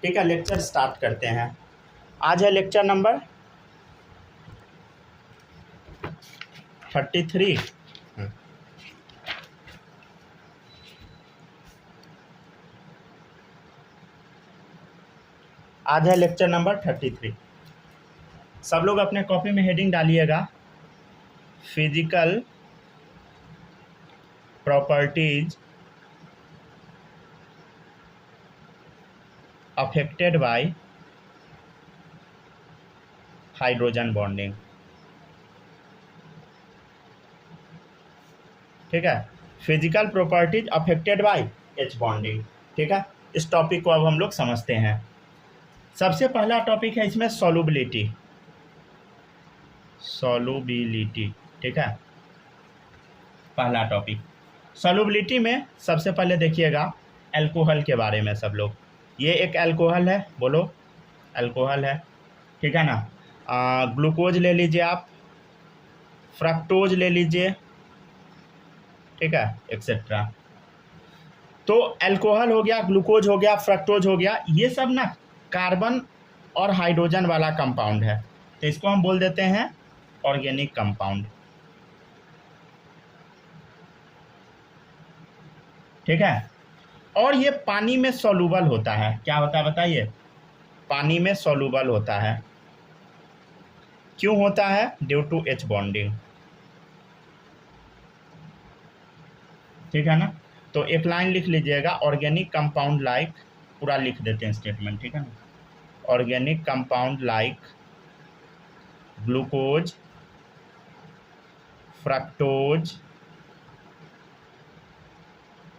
ठीक है, lecture start करते हैं। आज है लेक्चर नंबर 33। आज है लेक्चर नंबर 33। सब लोग अपने कॉपी में हेडिंग डालिएगा, physical properties affected by hydrogen bonding. ठीक है, physical properties affected by H bonding. ठीक है, इस टॉपिक को अब हम लोग समझते हैं। सबसे पहला टॉपिक है इसमें सॉल्युबिलिटी। ठीक है, पहला टॉपिक सॉल्युबिलिटी में सबसे पहले देखिएगा अल्कोहल के बारे में। सब लोग, ये एक अल्कोहल है, बोलो अल्कोहल है, ठीक है ना। ग्लूकोज ले लीजिए आप, फ्रक्टोज ले लीजिए, ठीक है, एक्सेट्रा। तो अल्कोहल हो गया, ग्लूकोज हो गया, फ्रक्टोज हो गया, ये सब ना कार्बन और हाइड्रोजन वाला कंपाउंड है, तो इसको हम बोल देते हैं ऑर्गेनिक कंपाउंड। ठीक है, और ये पानी में सॉल्युबल होता है। क्या होता है बताइए? पानी में सॉल्युबल होता है। क्यों होता है? Due to H bonding. ठीक है ना। तो एक लाइन लिख लीजिएगा, ऑर्गेनिक कंपाउंड लाइक, पूरा लिख देते हैं स्टेटमेंट, ठीक है ना। Organic compound like glucose, fructose,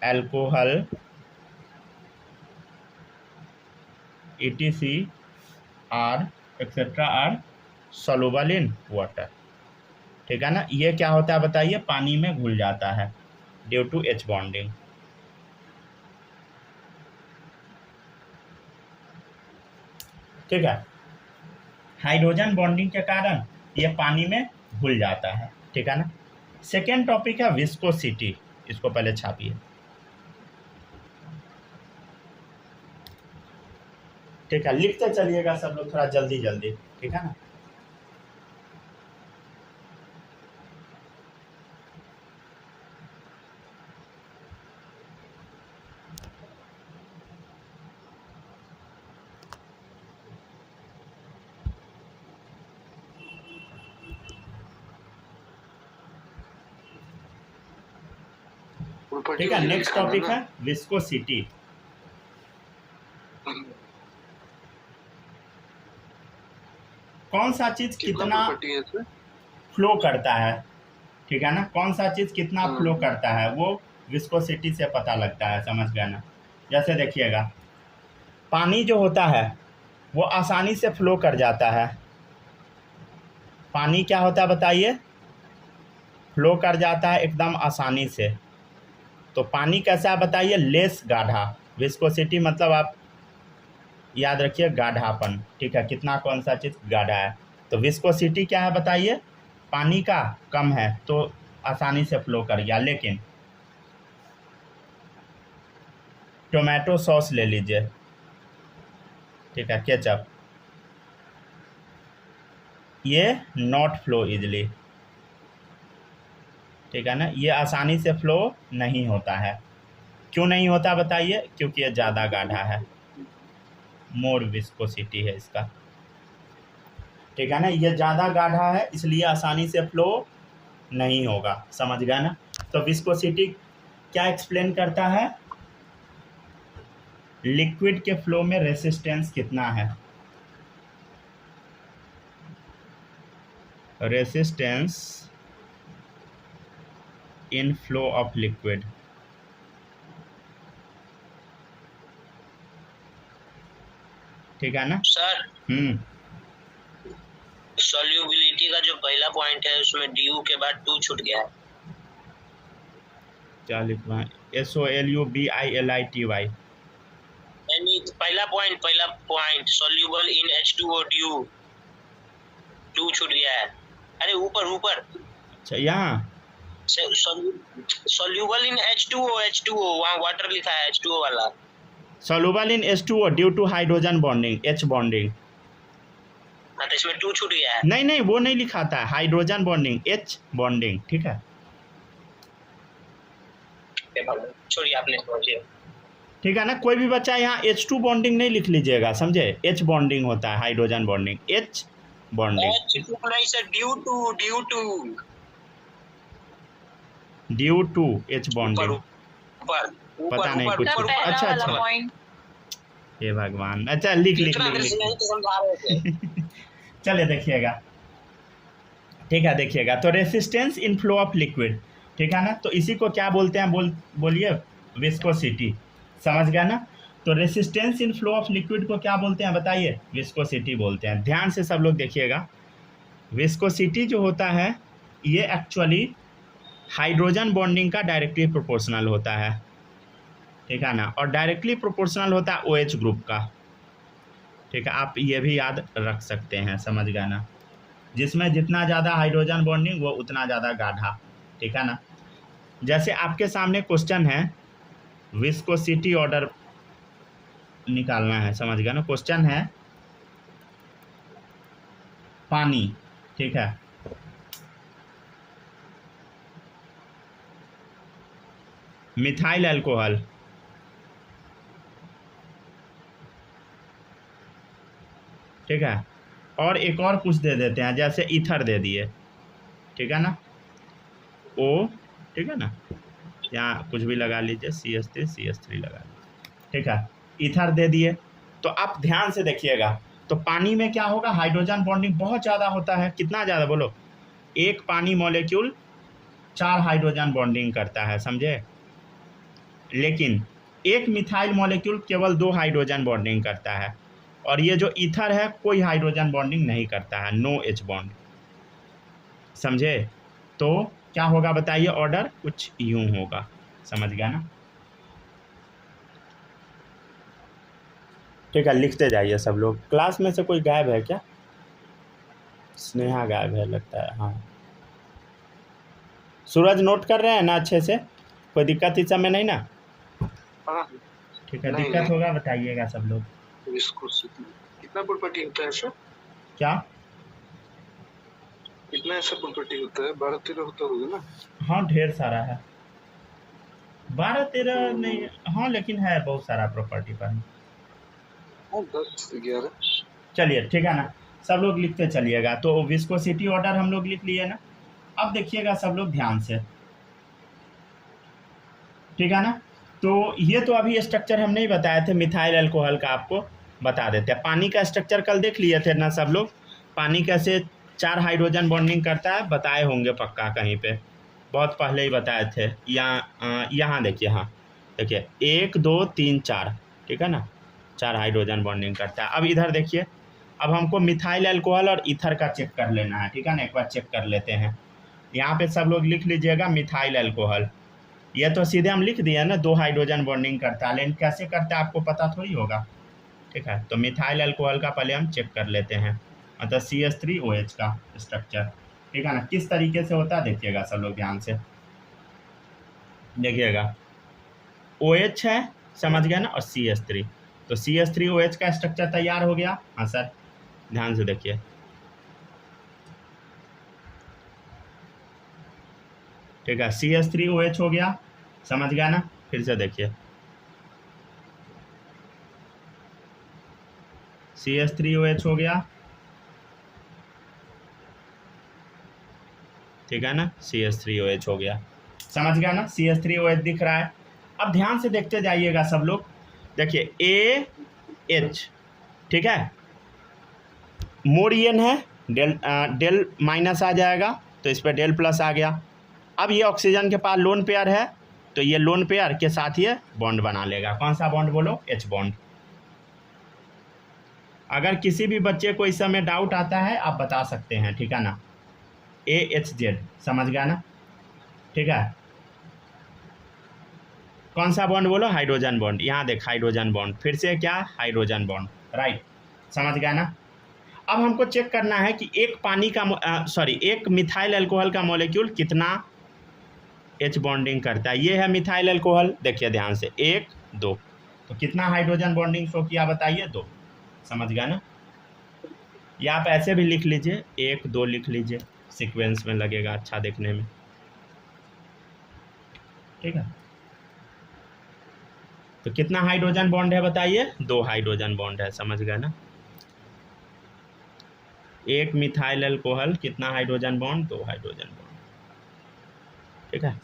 alcohol, etc are etcetera are soluble in water. ठीक है ना। ये क्या होता है बताइए? पानी में घुल जाता है ड्यू टू एच बॉन्डिंग। ठीक है, हाइड्रोजन बॉन्डिंग के कारण ये पानी में घुल जाता है। ठीक है ना। सेकेंड टॉपिक है विस्कोसिटी। इसको पहले छापिए, ठीक है, लिखते चलिएगा सब लोग थोड़ा जल्दी जल्दी, ठीक है ना। ठीक है, नेक्स्ट टॉपिक है विस्कोसिटी। कौन सा चीज कितना फ्लो करता है, ठीक है ना। कौन सा चीज कितना फ्लो करता है वो विस्कोसिटी से पता लगता है, समझ गए ना। जैसे देखिएगा, पानी जो होता है वो आसानी से फ्लो कर जाता है। पानी क्या होता है बताइए? फ्लो कर जाता है एकदम आसानी से। तो पानी कैसा है बताइए? लेस गाढ़ा। विस्कोसिटी मतलब आप याद रखिए गाढ़ापन, ठीक है, कितना कौन सा चीज़ गाढ़ा है। तो विस्कोसिटी क्या है बताइए? पानी का कम है तो आसानी से फ्लो कर गया। लेकिन टोमेटो सॉस ले लीजिए, ठीक है, केचप, ये नॉट फ्लो इजली, ठीक है ना। ये आसानी से फ्लो नहीं होता है। क्यों नहीं होता बताइए? क्योंकि ये ज़्यादा गाढ़ा है, मोर विस्कोसिटी है इसका, ठीक है ना। ये ज़्यादा गाढ़ा है इसलिए आसानी से फ्लो नहीं होगा, समझ गया ना। तो विस्कोसिटी क्या एक्सप्लेन करता है? लिक्विड के फ्लो में रेसिस्टेंस कितना है, resistance in flow of liquid. ठीक है ना सर। सॉल्युबिलिटी का जो पहला पॉइंट है उसमें ड्यू के बाद टू छूट गया है। क्या लिखना है? SOLUBILITY। पहला point soluble in H2O due, to छूट गया है। अरे ऊपर अच्छा, यहाँ सॉल्युबल इन H2O वहाँ वाटर लिखा है, H2O वाला। Soluble in H2O due to hydrogen bonding, H bonding. हाँ तो इसमें 2 छूट गया है। नहीं नहीं, वो नहीं लिखा था, हाइड्रोजन बॉन्डिंग, H बॉन्डिंग, ठीक है। छोड़िए, आपने समझिए। ठीक है ना, कोई भी बच्चा यहाँ H2 बॉन्डिंग नहीं लिख लीजिएगा, समझे। H बॉन्डिंग होता है, hydrogen bonding, H bonding. H2 नहीं sir, due to due to H bonding, ऊपर पता नहीं कुछ। ऊपर अच्छा अच्छा, हे भगवान, अच्छा लिख लिख लिख लिख समझा रहे थे। चलिए देखिएगा, ठीक है, देखिएगा। तो resistance in flow of liquid, ठीक है ना, तो इसी को क्या बोलते हैं, बोलिए, विस्कोसिटी, समझ गया ना। तो resistance in flow of liquid को क्या बोलते हैं बताइए, विस्कोसिटी बोलते हैं। ध्यान से सब लोग देखिएगा, विस्कोसिटी जो होता है ये एक्चुअली हाइड्रोजन बॉन्डिंग का डायरेक्टली प्रोपोर्शनल होता है, ठीक है ना, और डायरेक्टली प्रोपोर्शनल होता है OH ग्रुप का, ठीक है। आप ये भी याद रख सकते हैं, समझ गए ना, जिसमें जितना ज़्यादा हाइड्रोजन बॉन्डिंग वो उतना ज़्यादा गाढ़ा, ठीक है ना। जैसे आपके सामने क्वेश्चन है, विस्कोसिटी ऑर्डर निकालना है, समझ गया ना। क्वेश्चन है पानी, ठीक है, मिथाइल अल्कोहल, ठीक है, और एक और कुछ दे देते हैं, जैसे ईथर दे दिए, ठीक है ना, O, ठीक है ना, यहाँ कुछ भी लगा लीजिए, CH3 लगा लीजिए, ठीक है, ईथर दे दिए। तो आप ध्यान से देखिएगा, तो पानी में क्या होगा, हाइड्रोजन बॉन्डिंग बहुत ज़्यादा होता है, कितना ज़्यादा बोलो, एक पानी मॉलिक्यूल 4 हाइड्रोजन बॉन्डिंग करता है, समझे। लेकिन एक मिथाइल मॉलिक्यूल केवल 2 हाइड्रोजन बॉन्डिंग करता है, और ये जो ईथर है कोई हाइड्रोजन बॉन्डिंग नहीं करता है, नो H बॉन्ड, समझे। तो क्या होगा बताइए, ऑर्डर कुछ यूं होगा, समझ गया ना। ठीक है, लिखते जाइए सब लोग। क्लास में से कोई गायब है क्या? स्नेहा गायब है लगता है, हाँ। सूरज नोट कर रहे हैं ना अच्छे से, कोई दिक्कत इस समय नहीं ना? ठीक है, दिक्कत होगा बताइएगा सब लोग। कितना प्रॉपर्टी होता है सर? क्या कितना ऐसा प्रॉपर्टी होता है? 12-13 होता होगा ना? हाँ, ढेर सारा है, 12-13 नहीं, हाँ लेकिन है बहुत सारा प्रॉपर्टी पर। 10-11। चलिए ठीक है ना, सब लोग लिखते चलिएगा। तो विस्कोसिटी ऑर्डर हम लोग लिख लिए ना। अब देखिएगा सब लोग ध्यान से, ठीक है ना। तो ये तो अभी स्ट्रक्चर हम नहीं बताए थे मिथाइल अल्कोहल का, आपको बता देते हैं। पानी का स्ट्रक्चर कल देख लिए थे ना सब लोग, पानी कैसे 4 हाइड्रोजन बॉन्डिंग करता है, बताए होंगे पक्का कहीं पे, बहुत पहले ही बताए थे। यहाँ देखिए, हाँ देखिए 1 2 3 4, ठीक है ना, 4 हाइड्रोजन बॉन्डिंग करता है। अब इधर देखिए, अब हमको मिथाइल अल्कोहल और ईथर का चेक कर लेना है, ठीक है ना, एक बार चेक कर लेते हैं। यहाँ पे सब लोग लिख लीजिएगा मिथाइल अल्कोहल, ये तो सीधे हम लिख दिए ना, 2 हाइड्रोजन बॉन्डिंग करता है, लेकिन कैसे करता है आपको पता थोड़ी होगा, ठीक है। तो मिथाइल अल्कोहल का पहले हम चेक कर लेते हैं, मतलब CH3OH का स्ट्रक्चर, ठीक है ना, किस तरीके से होता है देखिएगा सब लोग ध्यान से देखिएगा। OH है, समझ गया ना, और CH3, तो CH3OH का स्ट्रक्चर तैयार हो गया। हाँ सर, ध्यान से देखिए, ठीक है, CH3OH हो गया, समझ गया ना। फिर से देखिए, CH3OH हो गया, ठीक है ना, CH3OH हो गया, समझ गया ना, CH3OH दिख रहा है। अब ध्यान से देखते जाइएगा सब लोग, देखिए AH, ठीक है, मोरियन है, डेल माइनस आ जाएगा, तो इस पर डेल प्लस आ गया। अब ये ऑक्सीजन के पास लोन पेयर है, तो ये लोन पेयर के साथ ये बॉन्ड बना लेगा। कौन सा बॉन्ड बोलो? H bond. अगर किसी भी बच्चे को इस समय डाउट आता है आप बता सकते हैं, ठीक है ना, AHZ, समझ गया ना, ठीक है। कौन सा बॉन्ड बोलो? Hydrogen bond. यहाँ देख हाइड्रोजन बॉन्ड, फिर से क्या, हाइड्रोजन बॉन्ड, राइट, समझ गया ना। अब हमको चेक करना है कि एक पानी का एक मिथाइल अल्कोहल का मॉलिक्यूल कितना H बॉन्डिंग करता है। ये है मिथाइल अल्कोहल, देखिए ध्यान से, 1 2, तो तो कितना हाइड्रोजन बॉन्डिंग शो किया बताइए, तो समझ गया ना। या आप ऐसे भी लिख लीजिए, 1 2 लिख लीजिए, सीक्वेंस में लगेगा अच्छा देखने में, ठीक है। तो कितना हाइड्रोजन बॉन्ड है बताइए, 2 हाइड्रोजन बॉन्ड है, समझ गए ना। 1 मिथाइल अल्कोहल, कितना हाइड्रोजन बॉन्ड, 2 हाइड्रोजन बॉन्ड, ठीक है।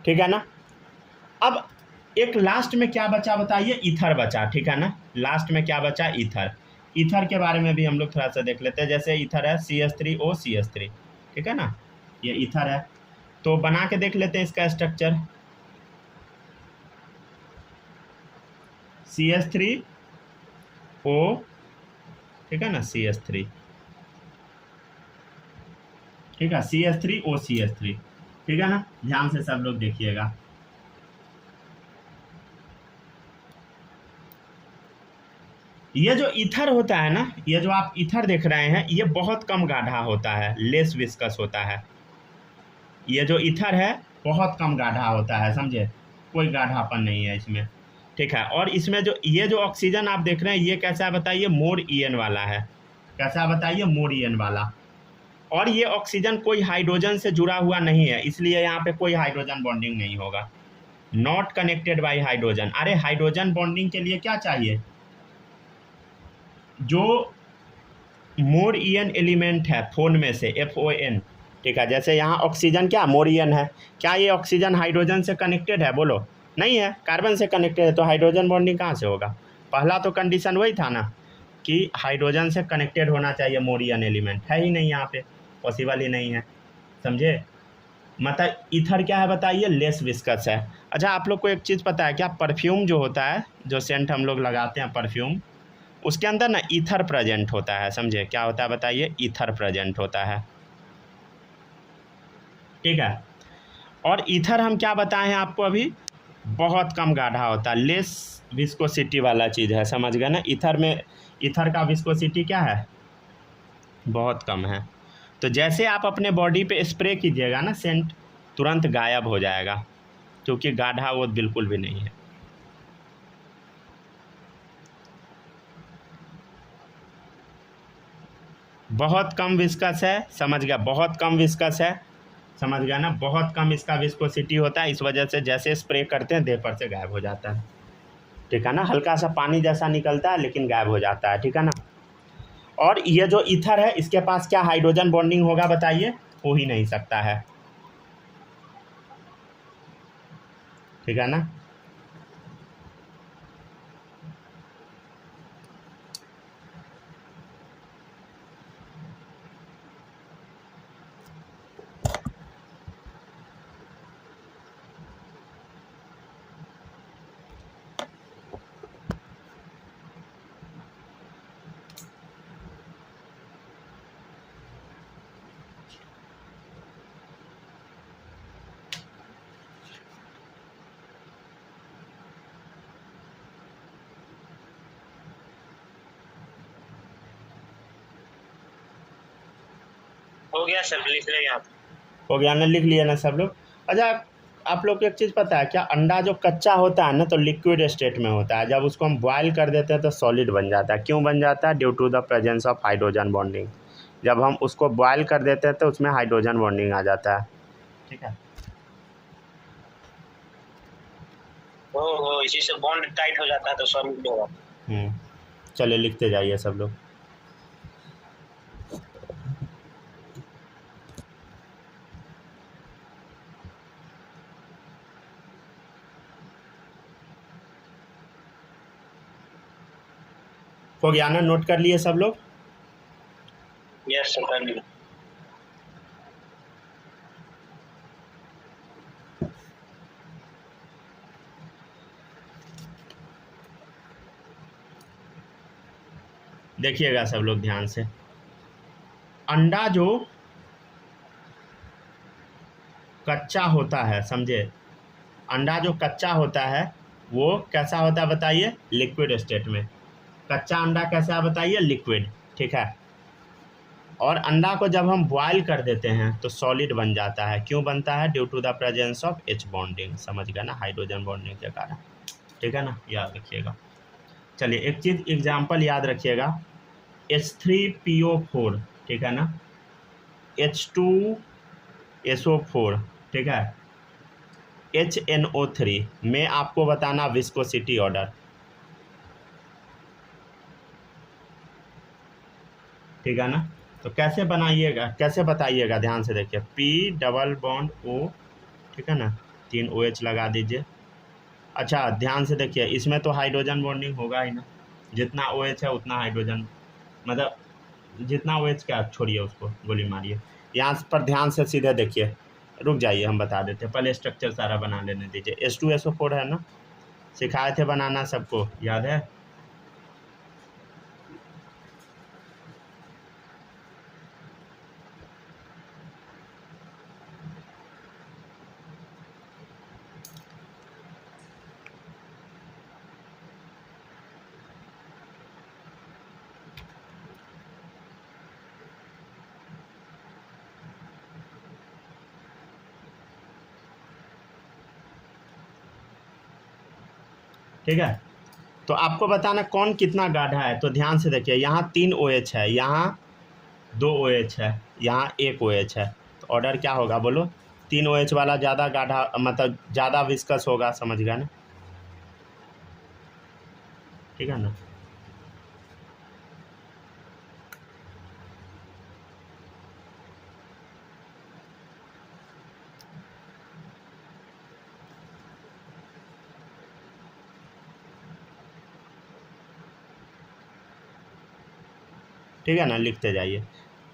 ठीक है ना। अब एक लास्ट में क्या बचा बताइए, ईथर बचा, ठीक है ना। लास्ट में क्या बचा, ईथर। ईथर के बारे में भी हम लोग थोड़ा सा देख लेते हैं। जैसे ईथर है CH3O CH3, ठीक है ना, ये ईथर है। तो बना के देख लेते हैं इसका स्ट्रक्चर। CH3O, ठीक है ना, CH3, ठीक है, CH3O CH3, ठीक है ना। ध्यान से सब लोग देखिएगा। ये जो ईथर होता है ना, ये जो आप ईथर देख रहे हैं, ये बहुत कम गाढ़ा होता है, लेस विस्कस होता है। ये जो ईथर है बहुत कम गाढ़ा होता है, समझे, कोई गाढ़ापन नहीं है इसमें, ठीक है। और इसमें जो ये जो ऑक्सीजन आप देख रहे हैं, ये कैसा है बताइए, मोर ईएन वाला है। कैसा बताइए, मोर ईएन वाला। और ये ऑक्सीजन कोई हाइड्रोजन से जुड़ा हुआ नहीं है, इसलिए यहाँ पे कोई हाइड्रोजन बॉन्डिंग नहीं होगा। Not connected by hydrogen. अरे हाइड्रोजन बॉन्डिंग के लिए क्या चाहिए, जो मोर ईएन एलिमेंट है फोन में से, FON, ठीक है। जैसे यहाँ ऑक्सीजन क्या मोर ईएन है, क्या ये ऑक्सीजन हाइड्रोजन से कनेक्टेड है, बोलो, नहीं है, कार्बन से कनेक्टेड है, तो हाइड्रोजन बॉन्डिंग कहाँ से होगा। पहला तो कंडीशन वही था ना कि हाइड्रोजन से कनेक्टेड होना चाहिए मोर ईएन एलिमेंट, है ही नहीं यहाँ पे, पॉसिबल ही नहीं है, समझे। मतलब ईथर क्या है बताइए, लेस विस्कस है। अच्छा, आप लोग को एक चीज़ पता है क्या, परफ्यूम जो होता है, जो सेंट हम लोग लगाते हैं परफ्यूम, उसके अंदर ना ईथर प्रेजेंट होता है, समझे, क्या होता है बताइए, ईथर प्रेजेंट होता है, ठीक है। और ईथर हम क्या बताए हैं आपको अभी, बहुत कम गाढ़ा होता है, लेस विस्कोसिटी वाला चीज़ है, समझ गए ना। ईथर में, ईथर का विस्कोसिटी क्या है, बहुत कम है। तो जैसे आप अपने बॉडी पे स्प्रे कीजिएगा ना, सेंट तुरंत गायब हो जाएगा, क्योंकि गाढ़ा वो बिल्कुल भी नहीं है। बहुत कम विस्कस है, समझ गया, बहुत कम विस्कस है, समझ गया ना, बहुत कम इसका विस्कोसिटी होता है, इस वजह से जैसे स्प्रे करते हैं देह पर से गायब हो जाता है, ठीक है ना। हल्का सा पानी जैसा निकलता है लेकिन गायब हो जाता है, ठीक है ना। और ये जो ईथर है, इसके पास क्या हाइड्रोजन बॉन्डिंग होगा बताइए, हो ही नहीं सकता है, ठीक है ना। हो गया सर, लिख ले यहाँ पे। हो गया ना, लिख लिया ना सब लोग। अच्छा, आप लोग को एक चीज़ पता है क्या, अंडा जो कच्चा होता है ना, तो लिक्विड स्टेट में होता है, जब उसको हम बॉयल कर देते हैं तो सॉलिड बन जाता है। क्यों बन जाता है, due to the presence of hydrogen bonding. जब हम उसको बॉयल कर देते हैं तो उसमें हाइड्रोजन बॉन्डिंग आ जाता है, ठीक है। ओहो, इसी से बॉन्ड टाइट हो जाता है तो सॉलिड होगा। चलिए लिखते जाइए सब लोग। हो गया ना, नोट कर लिए सब लोग। यस सर, कर लिया। देखिएगा सब लोग ध्यान से, अंडा जो कच्चा होता है, समझे, अंडा जो कच्चा होता है वो कैसा होता है बताइए, लिक्विड स्टेट में, कच्चा अंडा कैसा है बताइए, लिक्विड, ठीक है। और अंडा को जब हम बॉयल कर देते हैं तो सॉलिड बन जाता है। क्यों बनता है? Due to the presence of H bonding, समझ गया ना, हाइड्रोजन बॉन्डिंग के कारण, ठीक है ना, याद रखिएगा। चलिए एक चीज़ एग्जाम्पल याद रखिएगा, H3PO4, ठीक है ना, H2SO4, ठीक है, HNO3 में आपको बताना विस्कोसिटी ऑर्डर, ठीक है ना। तो कैसे बनाइएगा, कैसे बताइएगा, ध्यान से देखिए, P डबल बॉन्ड O, ठीक है ना, 3 OH लगा दीजिए। अच्छा ध्यान से देखिए, इसमें तो हाइड्रोजन बॉन्डिंग होगा ही ना, जितना OH है उतना हाइड्रोजन, मतलब जितना OH क्या, छोड़िए उसको, गोली मारिए। यहाँ पर ध्यान से सीधे देखिए, रुक जाइए हम बता देते हैं, पहले स्ट्रक्चर सारा बना लेने दीजिए। H2SO4 है ना, सिखाए थे बनाना, सबको याद है। ठीक है, तो आपको बताना कौन कितना गाढ़ा है। तो ध्यान से देखिए, यहाँ 3 OH है, यहाँ 2 OH है, यहाँ 1 OH है, तो ऑर्डर क्या होगा बोलो? 3 OH वाला ज़्यादा गाढ़ा, मतलब ज़्यादा विस्कस होगा, समझ गया ना, ठीक है ना। ठीक है ना, लिखते जाइए।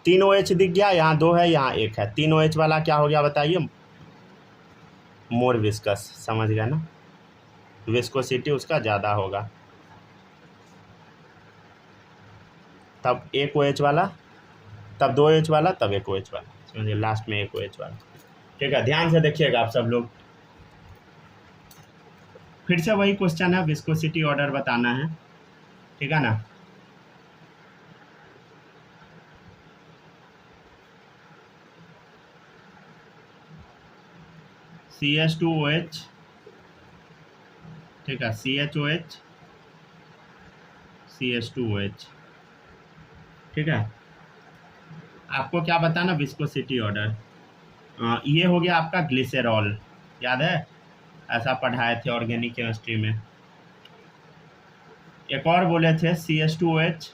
3 OH दिख गया, यहाँ 2 है, यहाँ 1 है, 3 OH वाला क्या हो गया बताइए? मोर विस्कस, समझ गया ना, विस्कोसिटी उसका ज़्यादा होगा। तब 1 OH वाला, तब 2 OH वाला, तब 1 OH वाला, समझिए, लास्ट में 1 OH वाला, ठीक है। ध्यान से देखिएगा आप सब लोग, फिर से वही क्वेश्चन है, विस्कोसिटी ऑर्डर बताना है, ठीक है ना। CH2OH, ठीक है, CHOH, CH2OH, ठीक है। आपको क्या बताना, विस्कोसिटी ऑर्डर। ये हो गया आपका ग्लिसरॉल, याद है, ऐसा पढ़ाए थे ऑर्गेनिक केमिस्ट्री में। एक और बोले थे CH2OH,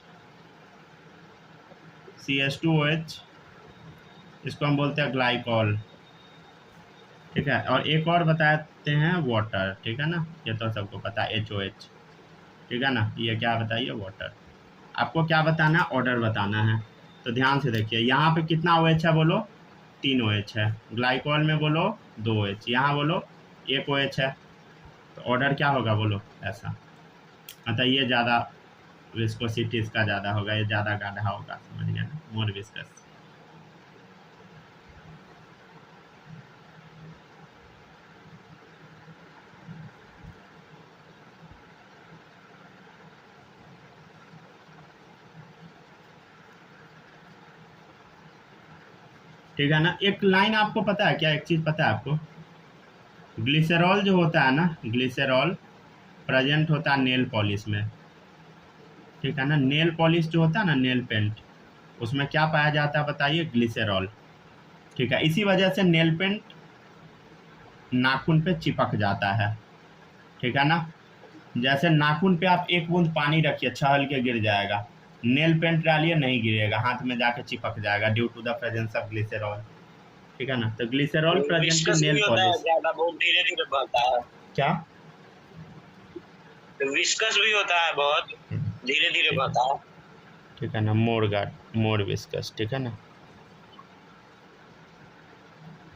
CH2OH, इसको हम बोलते हैं ग्लाइकॉल, ठीक है। और एक और बताते हैं वाटर, ठीक है ना, ये तो सबको पता है, HOH, ठीक है ना। ये क्या बताइए, वाटर। आपको क्या बताना, ऑर्डर बताना है। तो ध्यान से देखिए, यहाँ पे कितना OH है बोलो? 3 OH है। ग्लाइकॉल में बोलो 2 OH, यहाँ बोलो 1 OH है, तो ऑर्डर क्या होगा बोलो? ऐसा, मतलब ये ज़्यादा विस्कोसिटी इसका ज़्यादा होगा, ये ज़्यादा गाढ़ा होगा, समझ गया ना, मोर विस्कस। ठीक है ना। एक लाइन आपको पता है क्या, एक चीज़ पता है आपको, ग्लिसरॉल जो होता है ना, ग्लिसरॉल प्रेजेंट होता है नेल पॉलिश में, ठीक है ना। नेल पॉलिश जो होता है ना, नेल पेंट, उसमें क्या पाया जाता है बताइए? ग्लिसरॉल, ठीक है। इसी वजह से नेल पेंट नाखून पे चिपक जाता है, ठीक है ना। जैसे नाखून पे आप 1 बूंद पानी रखिए, छहल के गिर जाएगा, नेल पेंट डालिए, नहीं गिरेगा, हाथ में जाके चिपक जाएगा, due to the presence of glycerol, ठीक है ना। तो glycerol present in nail polish, ज्यादा बहुत धीरे धीरे बढ़ता है। क्या? विस्कस भी होता है, बहुत धीरे धीरे बढ़ता है, ठीक है ना, मोर विस्कस, ठीक है ना,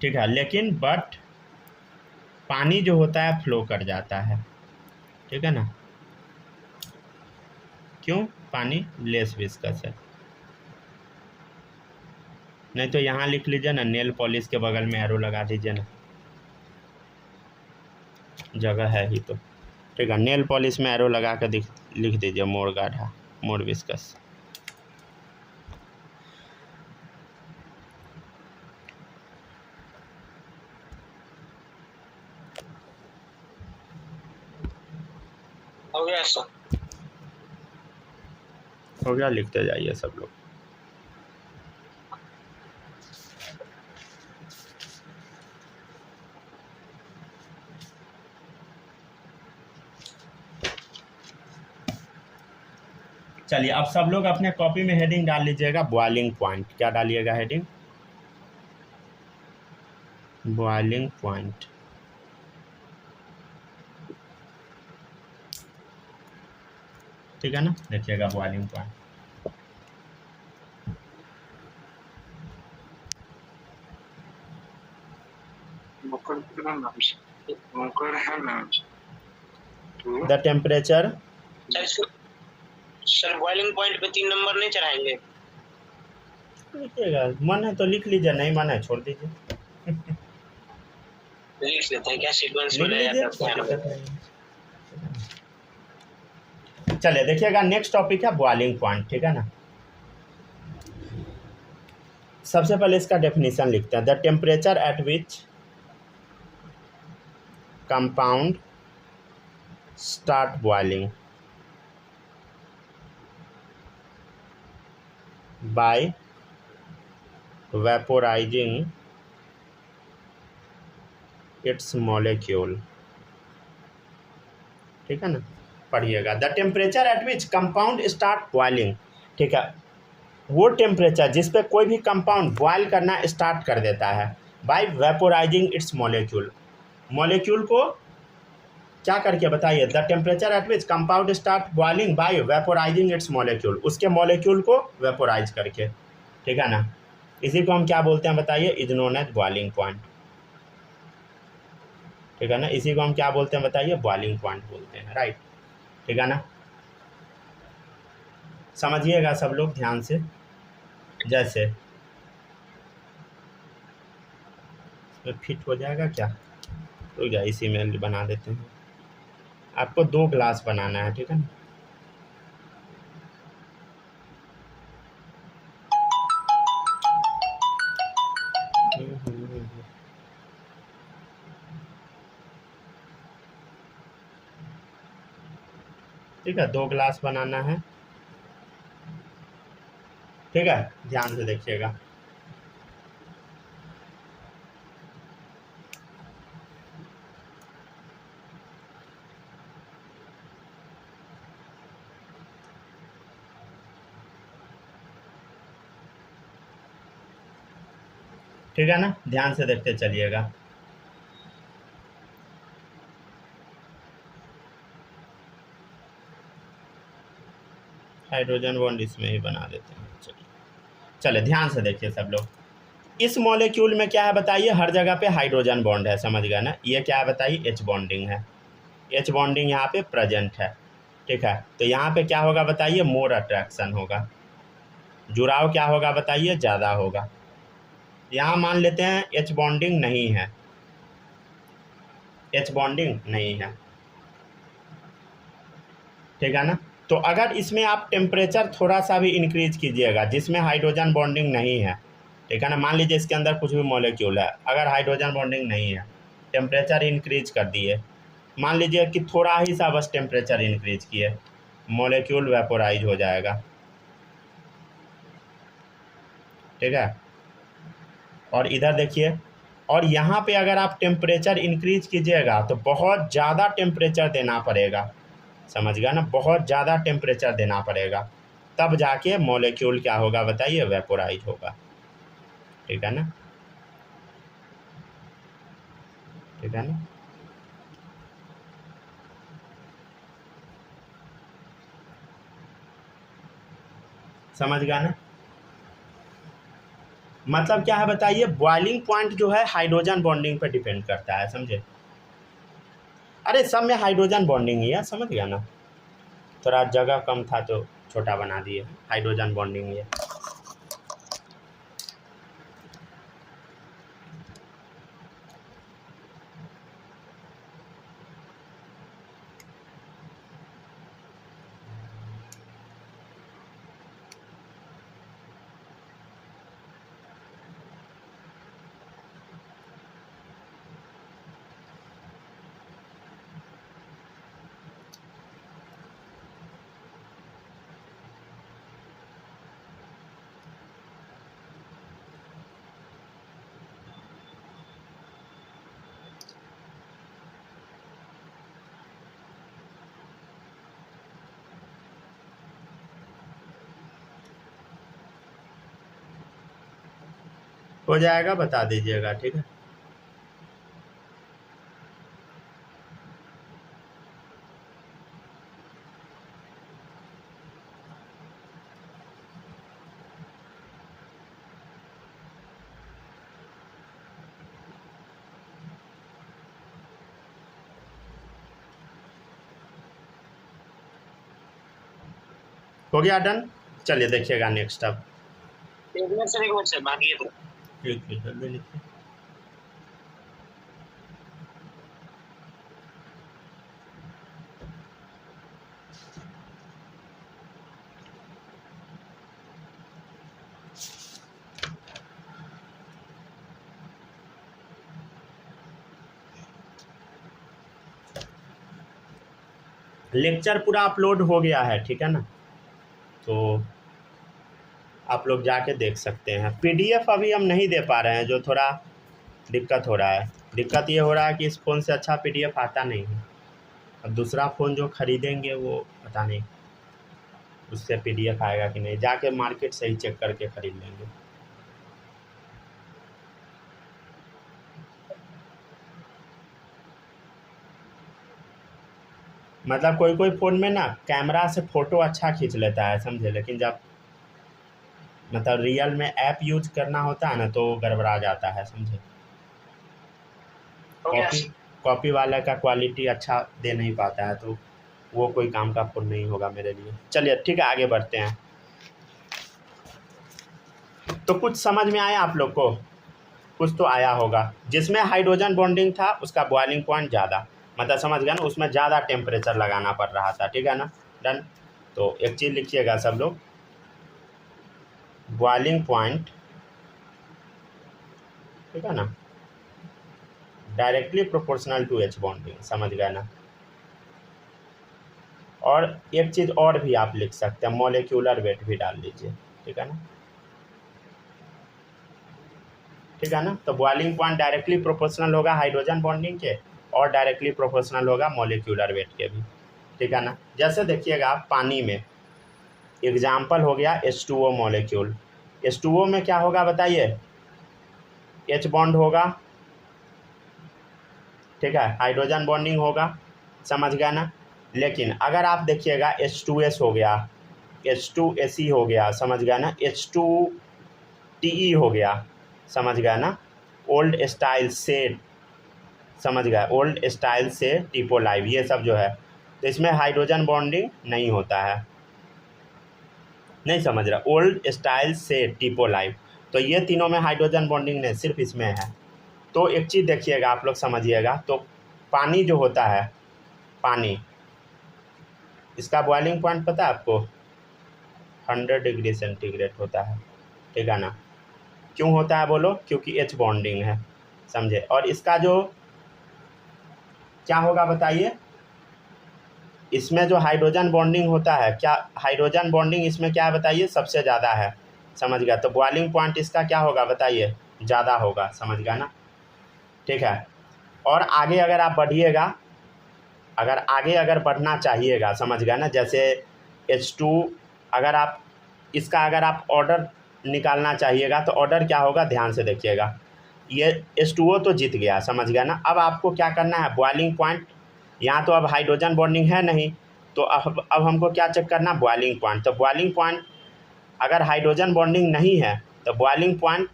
ठीक है। लेकिन बट पानी जो होता है फ्लो कर जाता है, ठीक है ना। क्यों? पानी लेस विस्कस है। नहीं तो यहाँ लिख लीजिए ना, नेल पॉलिश के बगल में एरो लगा दीजिए ना, जगह है ही तो, ठीक है। नेल पॉलिश में एरो लगा कर लिख दीजिए मोर गाढ़ा, मोर विस्कस। हो गया सर। हो गया, लिखते जाइए सब लोग। चलिए अब सब लोग अपने कॉपी में हेडिंग डाल लीजिएगा बॉइलिंग पॉइंट। क्या डालिएगा हेडिंग? Boiling point. ठीक है ना, देखिएगा बॉइलिंग पॉइंट। मकर कितना नाम से मकर है नाम से तो the temperature, sir boiling point पे 3 नंबर नहीं चढ़ाएंगे? लिखिएगा, मन है तो लिख लीजिए, नहीं मन है छोड़ दीजिए। लिख लेते हैं क्या, सीक्वेंस लिख में ले लीजिए, जाते कोई हैं। दिक्कत नहीं है। चलिए देखिएगा नेक्स्ट टॉपिक है बॉइलिंग पॉइंट। ठीक है ना, सबसे पहले इसका डेफिनेशन लिखते हैं। The temperature at which compound start boiling by vaporising its molecule. ठीक है ना, पढ़िएगा। The temperature at which compound start boiling. ठीक है, वो टेम्परेचर जिस पे कोई भी कंपाउंड बॉयल करना स्टार्ट कर देता है by vaporising its molecule. Molecule को क्या करके बताइए? The temperature at which compound start boiling by vaporising its molecule, उसके मॉलिक्यूल को वेपोराइज करके। ठीक है ना, इसी को हम क्या बोलते हैं बताइए? Is known as boiling point. ठीक है ना, इसी को हम क्या बोलते हैं बताइए? बॉइलिंग पॉइंट बोलते हैं, राइट। ठीक है ना, समझिएगा सब लोग ध्यान से। जैसे फिट हो जाएगा क्या? रुक जाए, इसी में बना देते हैं। आपको 2 ग्लास बनाना है, ठीक है ना। ठीक है, 2 ग्लास बनाना है। ठीक है, ध्यान से देखिएगा। ठीक है ना, ध्यान से देखते चलिएगा। हाइड्रोजन बॉन्ड इसमें ही बना देते हैं। चलिए ध्यान से देखिए सब लोग। इस मॉलिक्यूल में क्या है बताइए? हर जगह पे हाइड्रोजन बॉन्ड है, समझ गया ना। ये क्या है बताइए? एच बॉन्डिंग है। एच बॉन्डिंग यहाँ पे प्रेजेंट है। ठीक है, तो यहाँ पे क्या होगा बताइए? मोर अट्रैक्शन होगा। जुड़ाव क्या होगा बताइए? ज़्यादा होगा। यहाँ मान लेते हैं एच बॉन्डिंग नहीं है, एच बॉन्डिंग नहीं है। ठीक है ना, तो अगर इसमें आप टेम्परेचर थोड़ा सा भी इंक्रीज कीजिएगा जिसमें हाइड्रोजन बॉन्डिंग नहीं है, ठीक है ना, मान लीजिए इसके अंदर कुछ भी मॉलिक्यूल है, अगर हाइड्रोजन बॉन्डिंग नहीं है, टेम्परेचर इंक्रीज कर दिए, मान लीजिए कि थोड़ा ही सा बस टेम्परेचर इंक्रीज किए, मॉलिक्यूल वेपोराइज हो जाएगा। ठीक है, और इधर देखिए, और यहाँ पे अगर आप टेम्परेचर इंक्रीज कीजिएगा तो बहुत ज़्यादा टेम्परेचर देना पड़ेगा, समझ गया ना, बहुत ज़्यादा टेम्परेचर देना पड़ेगा, तब जाके मॉलिक्यूल क्या होगा बताइए? वेपोराइज होगा। ठीक है ना, ठीक है ना। समझ गया ना, मतलब क्या है बताइए? बॉइलिंग पॉइंट जो है हाइड्रोजन बॉन्डिंग पर डिपेंड करता है, समझे? अरे सब में हाइड्रोजन बॉन्डिंग ही है, समझ गया ना। थोड़ा जगह कम था तो छोटा बना दिए, हाइड्रोजन बॉन्डिंग ही है। हो जाएगा, बता दीजिएगा, ठीक है। हो गया डन। चलिए देखिएगा नेक्स्ट अब। एक मिनट सर बाकी है तो। ठीक है, जल्दी लिखिए। लेक्चर पूरा अपलोड हो गया है, ठीक है ना, तो आप लोग जाके देख सकते हैं। पीडीएफ अभी हम नहीं दे पा रहे हैं, जो थोड़ा दिक्कत हो रहा है। दिक्कत ये हो रहा है कि इस फ़ोन से अच्छा पीडीएफ आता नहीं है। अब दूसरा फ़ोन जो ख़रीदेंगे वो पता नहीं उससे पीडीएफ आएगा कि नहीं, जाके मार्केट से ही चेक करके ख़रीद लेंगे। मतलब कोई कोई फ़ोन में ना कैमरा से फ़ोटो अच्छा खींच लेता है, समझे, लेकिन जब मतलब रियल में ऐप यूज करना होता है ना तो गड़बड़ा जाता है, समझे। हो गया कॉपी कॉपी वाला का क्वालिटी अच्छा दे नहीं पाता है, तो वो कोई काम का फ़ोन नहीं होगा मेरे लिए। चलिए ठीक है, आगे बढ़ते हैं। तो कुछ समझ में आया आप लोग को? कुछ तो आया होगा। जिसमें हाइड्रोजन बॉन्डिंग था उसका बॉइलिंग पॉइंट ज़्यादा, मतलब समझ गया ना, उसमें ज़्यादा टेम्परेचर लगाना पड़ रहा था, ठीक है ना। डन। तो एक चीज़ लिखिएगा सब लोग, बॉइलिंग पॉइंट, ठीक है ना, directly proportional to H bonding, समझ गए ना। और एक चीज़ और भी आप लिख सकते हैं, मॉलिक्यूलर वेट भी डाल लीजिए, ठीक है ना, ठीक है ना। तो बॉइलिंग पॉइंट डायरेक्टली प्रोपोर्शनल होगा हाइड्रोजन बॉन्डिंग के, और डायरेक्टली प्रोपोर्शनल होगा मॉलिक्यूलर वेट के भी, ठीक है ना। जैसे देखिएगा आप पानी में, एग्जाम्पल हो गया H2O मॉलिक्यूल। H2O में क्या होगा बताइए, H बॉन्ड होगा, ठीक है, हाइड्रोजन बॉन्डिंग होगा, समझ गया ना। लेकिन अगर आप देखिएगा H2S हो गया, H2Se हो गया, समझ गया ना, H2TE हो गया, समझ गया ना, ओल्ड स्टाइल से, समझ गया, ओल्ड स्टाइल से टिपोलाइव, ये सब जो है, तो इसमें हाइड्रोजन बॉन्डिंग नहीं होता है, नहीं समझ रहा, ओल्ड स्टाइल से टिपोलाइव, तो ये तीनों में हाइड्रोजन बॉन्डिंग नहीं, सिर्फ इसमें है। तो एक चीज़ देखिएगा आप लोग, समझिएगा, तो पानी जो होता है, पानी, इसका बॉइलिंग पॉइंट पता है आपको, 100 डिग्री सेंटीग्रेड होता है, ठीक है ना। क्यों होता है बोलो, क्योंकि एच बॉन्डिंग है, समझे। और इसका जो क्या होगा बताइए, इसमें जो हाइड्रोजन बॉन्डिंग होता है, क्या हाइड्रोजन बॉन्डिंग इसमें क्या है बताइए, सबसे ज़्यादा है, समझ गया। तो बॉइलिंग पॉइंट इसका क्या होगा बताइए, ज़्यादा होगा, समझ गया ना, ठीक है। और आगे अगर आप बढ़िएगा, अगर आगे अगर बढ़ना चाहिएगा, समझ गया ना, जैसे H2, अगर आप इसका अगर आप ऑर्डर निकालना चाहिएगा तो ऑर्डर क्या होगा, ध्यान से देखिएगा। ये H2O तो जीत गया, समझ गया ना। अब आपको क्या करना है, बॉइलिंग पॉइंट, यहाँ तो अब हाइड्रोजन बॉन्डिंग है नहीं, तो अब हमको क्या चेक करना, बॉइलिंग पॉइंट। तो बॉइलिंग पॉइंट अगर हाइड्रोजन बॉन्डिंग नहीं है तो बॉइलिंग पॉइंट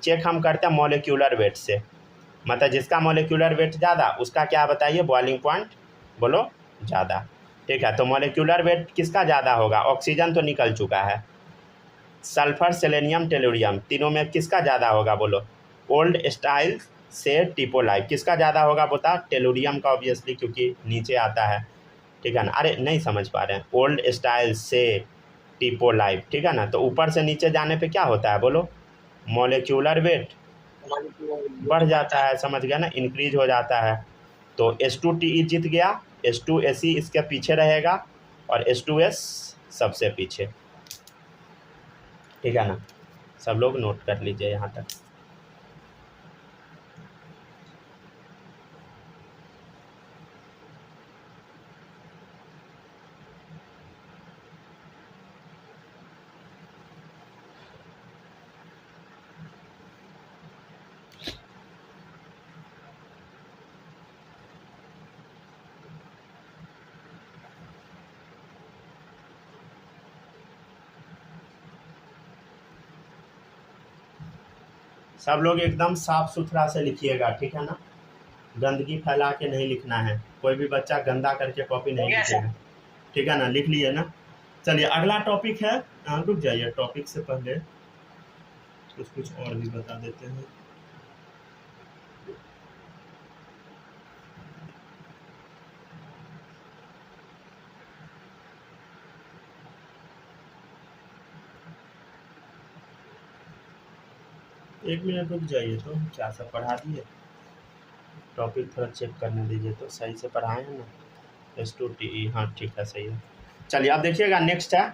चेक हम करते हैं मॉलिक्यूलर वेट से, मतलब जिसका मॉलिक्यूलर वेट ज़्यादा उसका क्या बताइए, बॉइलिंग पॉइंट बोलो ज़्यादा, ठीक है। तो मॉलिक्यूलर वेट किसका ज़्यादा होगा, ऑक्सीजन तो निकल चुका है, सल्फर, सेलेनियम, टेलुरियम, तीनों में किसका ज़्यादा होगा बोलो, ओल्ड स्टाइल से टिपोलाइव, किसका ज़्यादा होगा बता, टेलुरियम का ऑब्वियसली, क्योंकि नीचे आता है, ठीक है ना। अरे नहीं समझ पा रहे हैं, ओल्ड स्टाइल से टिपोलाइव, ठीक है ना। तो ऊपर से नीचे जाने पे क्या होता है बोलो, मॉलिक्यूलर वेट बढ़ जाता है, समझ गया ना, इंक्रीज हो जाता है। तो H2TE जीत गया, H2Se इसके पीछे रहेगा, और H2S सबसे पीछे, ठीक है ना। सब लोग नोट कर लीजिए यहाँ तक। सब लोग एकदम साफ सुथरा से लिखिएगा, ठीक है ना, गंदगी फैला के नहीं लिखना है, कोई भी बच्चा गंदा करके कॉपी नहीं ठीक है लिखेगा, ठीक है ना, लिख लिए ना। चलिए अगला टॉपिक है, रुक जाइए, टॉपिक से पहले कुछ और भी बता देते हैं। एक मिनट रुक जाइए, तो क्या सब पढ़ा दिए, टॉपिक थोड़ा चेक करने दीजिए, तो सही से पढ़ाए हैं ना, S2TE, हाँ ठीक है, सही है। चलिए अब देखिएगा, नेक्स्ट है,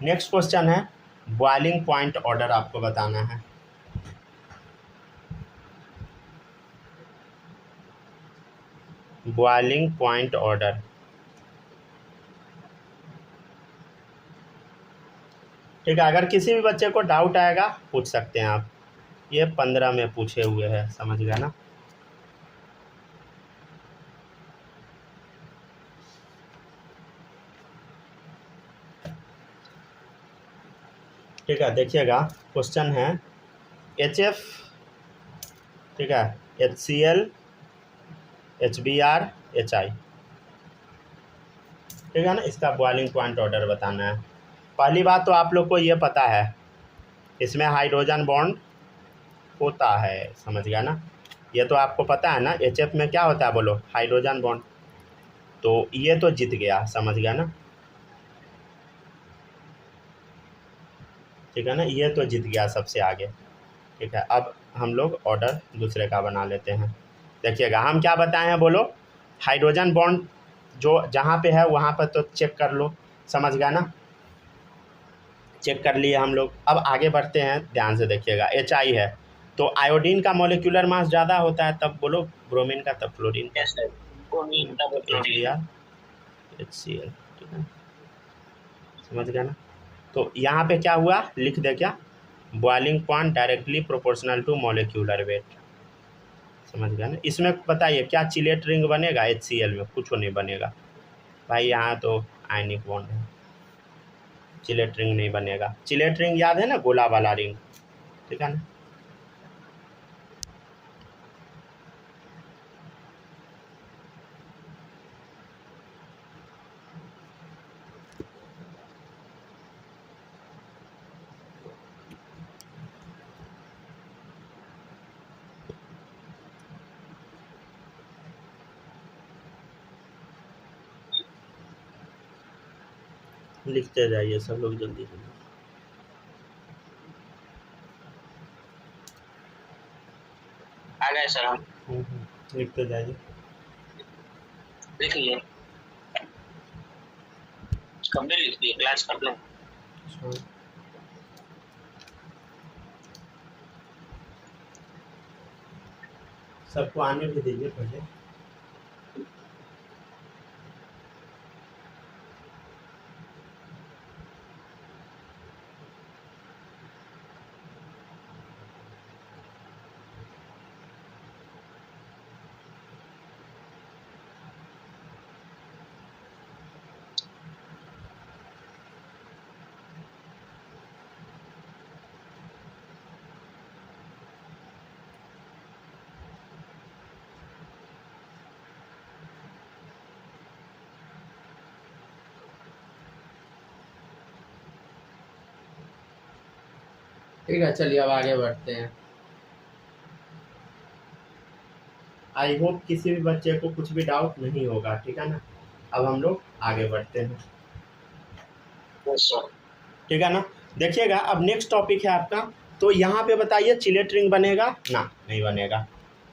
नेक्स्ट क्वेश्चन है बॉइलिंग पॉइंट ऑर्डर आपको बताना है। बॉइलिंग पॉइंट ऑर्डर, ठीक है, अगर किसी भी बच्चे को डाउट आएगा पूछ सकते हैं आप, ये 15 में पूछे हुए हैं, समझ गया ना। ठीक है, देखिएगा, क्वेश्चन है HF, ठीक है, HCl, HBr, HI, ठीक है ना, इसका बॉइलिंग पॉइंट ऑर्डर बताना है। पहली बात तो आप लोग को ये पता है, इसमें हाइड्रोजन बॉन्ड होता है, समझ गया ना, ये तो आपको पता है ना। HF में क्या होता है बोलो, हाइड्रोजन बॉन्ड, तो ये तो जीत गया, समझ गया ना, ठीक है ना, ये तो जीत गया सबसे आगे, ठीक है। अब हम लोग ऑर्डर दूसरे का बना लेते हैं। देखिएगा, हम क्या बताए हैं बोलो, हाइड्रोजन बॉन्ड जो जहाँ पे है वहाँ पर तो चेक कर लो, समझ गया ना, चेक कर लिए हम लोग। अब आगे बढ़ते हैं, ध्यान से देखिएगा, HI है तो आयोडीन का मॉलिक्यूलर मास ज़्यादा होता है, तब बोलो ब्रोमीन का, तब फ्लोरीन का, यस सर, ब्रोमीन तब क्लोरीन। HBr, HCl, ठीक है, समझ गया ना। तो यहाँ पे क्या हुआ, लिख दे क्या, boiling point directly proportional to molecular weight, समझ गया ना। इसमें बताइए क्या चिलेट रिंग बनेगा, HCl में कुछ नहीं बनेगा भाई, यहाँ तो आयनिक बॉन्ड है, चिलेट रिंग नहीं बनेगा। चिलेट रिंग याद है ना, गोला वाला रिंग, ठीक है ना। लिखते जाइए सब लोग जल्दी जल्दी। आ गए सर हम, लिखते जाइए। लिख लिए, कब भी लिख दिए, क्लास कर लो। सबको आने भी दीजिए पहले। ठीक है, चलिए अब आगे बढ़ते हैं। आई होप किसी भी बच्चे को कुछ भी डाउट नहीं होगा, ठीक है ना। अब हम लोग आगे बढ़ते हैं, यस सर, ठीक है ना। देखिएगा, अब नेक्स्ट टॉपिक है आपका, तो यहाँ पे बताइए चिलेट रिंग बनेगा ना, नहीं बनेगा,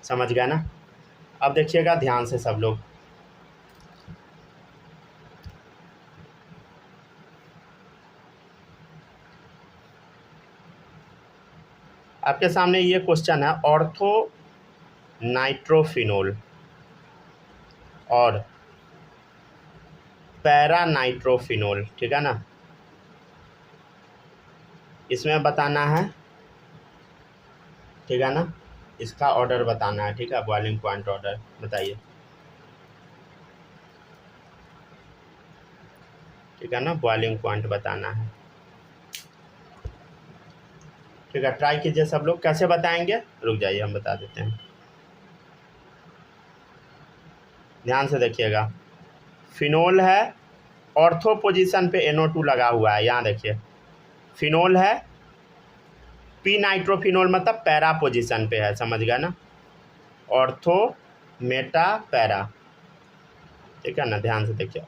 समझ गया ना। अब देखिएगा ध्यान से सब लोग, आपके सामने ये क्वेश्चन है, ऑर्थो नाइट्रोफिनोल और पैरा नाइट्रोफिनोल, ठीक है ना, इसमें बताना है, ठीक है ना, इसका ऑर्डर बताना है, ठीक है, बॉइलिंग पॉइंट ऑर्डर बताइए, ठीक है ना, बॉइलिंग पॉइंट बताना है, ठीक है, ट्राई कीजिए सब लोग। कैसे बताएंगे, रुक जाइए हम बता देते हैं, ध्यान से देखिएगा। फिनोल है, ऑर्थो पोजीशन पे NO2 लगा हुआ है, यहाँ देखिए फिनोल है, पी नाइट्रोफिनोल मतलब पैरा पोजीशन पे है, समझ गया ना, ऑर्थो मेटा पैरा, ठीक है ना, ध्यान से देखिए,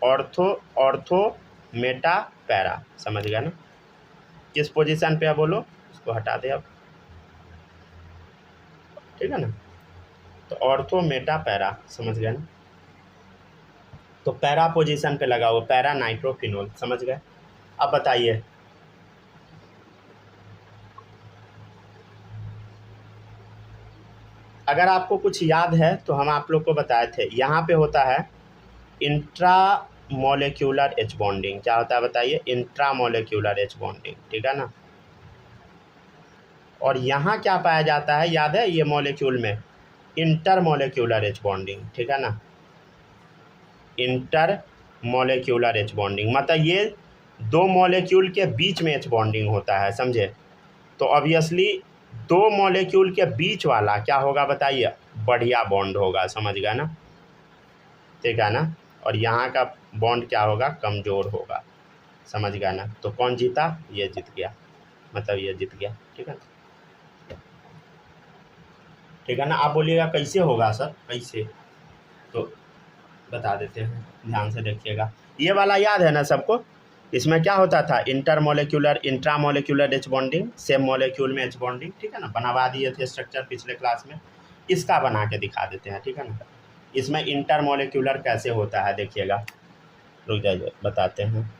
ऑर्थो मेटा पैरा, समझ गया ना। किस पोजीशन पे है बोलो, इसको हटा दे अब, ठीक है ना, तो ऑर्थो मेटा पैरा, समझ गए ना, तो पैरा पोजीशन पे लगा हुआ, पैरा नाइट्रोफिनोल, समझ गए। अब बताइए, अगर आपको कुछ याद है तो हम आप लोग को बताए थे, यहाँ पे होता है इंट्रा मॉलिक्यूलर एच बॉन्डिंग। क्या होता है बताइए, इंट्रा मॉलिक्यूलर एच बॉन्डिंग, ठीक है ना। और यहाँ क्या पाया जाता है, याद है, ये मॉलिक्यूल में इंटर मॉलिक्यूलर एच बॉन्डिंग, ठीक है ना, इंटर मॉलिक्यूलर एच बॉन्डिंग, मतलब ये दो मॉलिक्यूल के बीच में एच बॉन्डिंग होता है, समझे। तो ऑब्वियसली दो मॉलिक्यूल के बीच वाला क्या होगा बताइए, बढ़िया बॉन्ड होगा, समझ गया ना, ठीक है ना। और यहाँ का बॉन्ड क्या होगा, कमज़ोर होगा, समझ गया ना। तो कौन जीता, ये जीत गया, मतलब ये जीत गया, ठीक है ना, ठीक है ना। आप बोलिएगा कैसे होगा सर, कैसे, तो बता देते हैं, ध्यान से देखिएगा। ये वाला याद है ना सबको, इसमें क्या होता था, intermolecular intramolecular H bonding, same molecule में एच बॉन्डिंग, ठीक है ना, बनवा दिए थे स्ट्रक्चर पिछले क्लास में। इसका बना के दिखा देते हैं, ठीक है ना। इसमें इंटरमोलिक्यूलर कैसे होता है देखिएगा, रुक जाइए बताते हैं,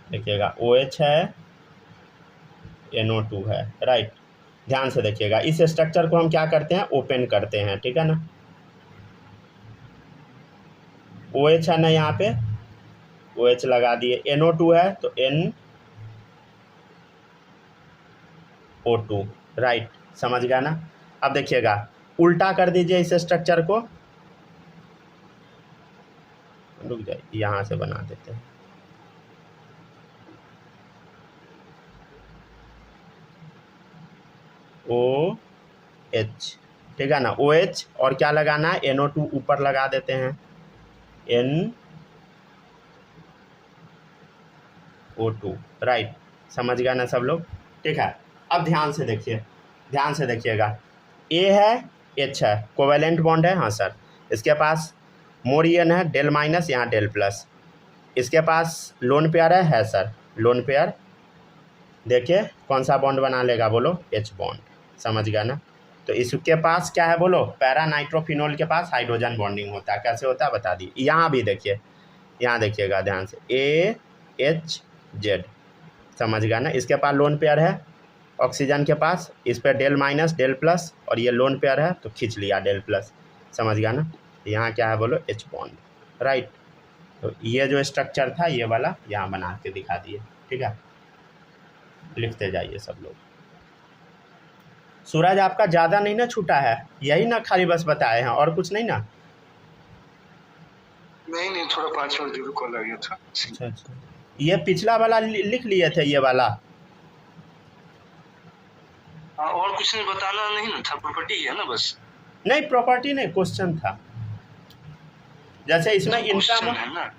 देखिएगा OH है, NO2 है, राइट। ध्यान से देखिएगा, इस स्ट्रक्चर को हम क्या करते हैं, ओपन करते हैं, ठीक है ना। OH है ना, यहाँ पे OH लगा दिए, NO2 है तो NO2, राइट, समझ गया ना। अब देखिएगा, उल्टा कर दीजिए इस स्ट्रक्चर को, रुक जाइए यहाँ से बना देते हैं, OH, ठीक है ना, OH और क्या लगाना है, NO2 ऊपर लगा देते हैं, NO2, राइट, समझ गया ना सब लोग, ठीक है। अब ध्यान से देखिए, ध्यान से देखिएगा, A है, H है, कोवेलेंट बॉन्ड है, हाँ सर, इसके पास मोर EN है, डेल माइनस, यहाँ डेल प्लस, इसके पास लोन पेयर है सर, लोन पेयर, देखिए कौन सा बॉन्ड बना लेगा बोलो, H बॉन्ड, समझ गया ना। तो इसके पास क्या है बोलो, पैरा नाइट्रोफिनोल के पास हाइड्रोजन बॉन्डिंग होता है, कैसे होता है बता दी। यहाँ भी देखिए, यहाँ देखिएगा ध्यान से, AHZ, समझ गया ना, इसके पास लोन पेयर है ऑक्सीजन के पास, इस पर डेल माइनस डेल प्लस, और ये लोन पेयर है तो खींच लिया डेल प्लस, समझ गया ना। यहाँ क्या है बोलो, H बॉन्ड, राइट। तो ये जो स्ट्रक्चर था ये वाला यहाँ बना के दिखा दिए, ठीक है, लिखते जाइए सब लोग। सूरज आपका ज़्यादा नहीं ना छूटा है, यही ना खाली बस बताए हैं, और कुछ नहीं ना। नहीं, थोड़ा 5 मिनट जरूर कॉल आ गया था। अच्छा, ये पिछला वाला लिख लिए थे, ये वाला और कुछ नहीं बताना नहीं ना था, प्रॉपर्टी है ना बस। नहीं, प्रॉपर्टी नहीं, क्वेश्चन था। जैसे इसमें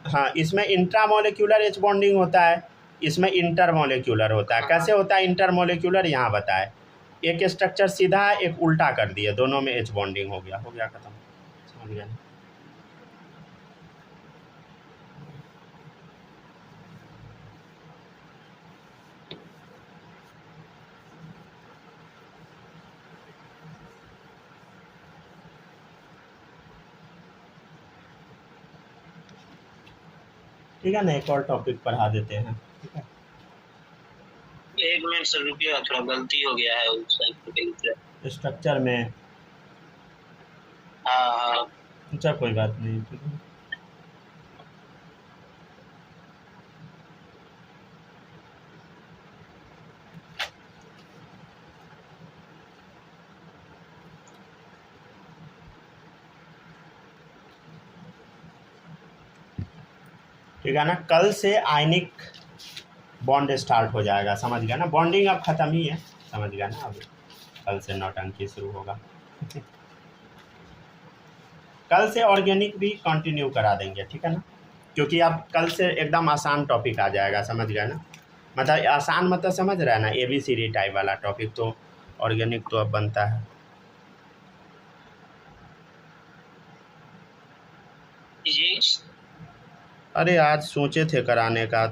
हाँ, इसमें इंट्रामोलिक्यूलर एच बॉन्डिंग होता है, इसमें इंटरमोलिक्यूलर होता है। कैसे होता है इंटरमोलिक्यूलर, यहाँ बताए, एक स्ट्रक्चर सीधा है, एक उल्टा कर दिए, दोनों में एच बॉन्डिंग हो गया खत्म, समझ गया ना। ठीक है ना, एक और टॉपिक पढ़ा देते हैं, ठीक है। 1 मिनट सर रुकिए, थोड़ा गलती हो गया है उस स्ट्रक्चर में, हाँ, अच्छा कोई बात नहीं, ठीक है। ठीक है ना, कल से आयनिक बॉन्ड स्टार्ट हो जाएगा, समझ गया ना। बॉन्डिंग अब ख़त्म ही है, समझ गया ना। अब कल से नौटंकी शुरू होगा। कल से ऑर्गेनिक भी कंटिन्यू करा देंगे, ठीक है ना, क्योंकि अब कल से एकदम आसान टॉपिक आ जाएगा, समझ गया ना। मतलब आसान मतलब समझ रहा है ना, ABCD टाइप वाला टॉपिक तो ऑर्गेनिक तो अब बनता है। अरे आज सोचे थे कराने का,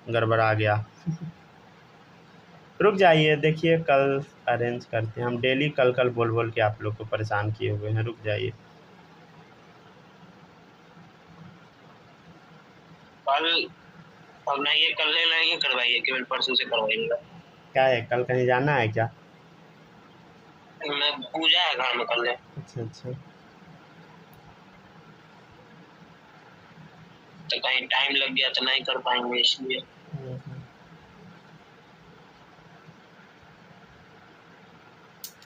गड़बड़ा गया। रुक जाइए, देखिए कल अरेंज करते हैं हम। डेली कल कल बोल बोल के आप लोग को परेशान किए हुए हैं, रुक जाइए। कल अब नहीं है, कल नहीं करवाइए, केवल परसों से करवाइएगा। क्या है, कल कहीं जाना है क्या? मैं पूजा है घर में कल। अच्छा अच्छा, तो कहीं टाइम लग गया तो नहीं कर पाएंगे, इसलिए।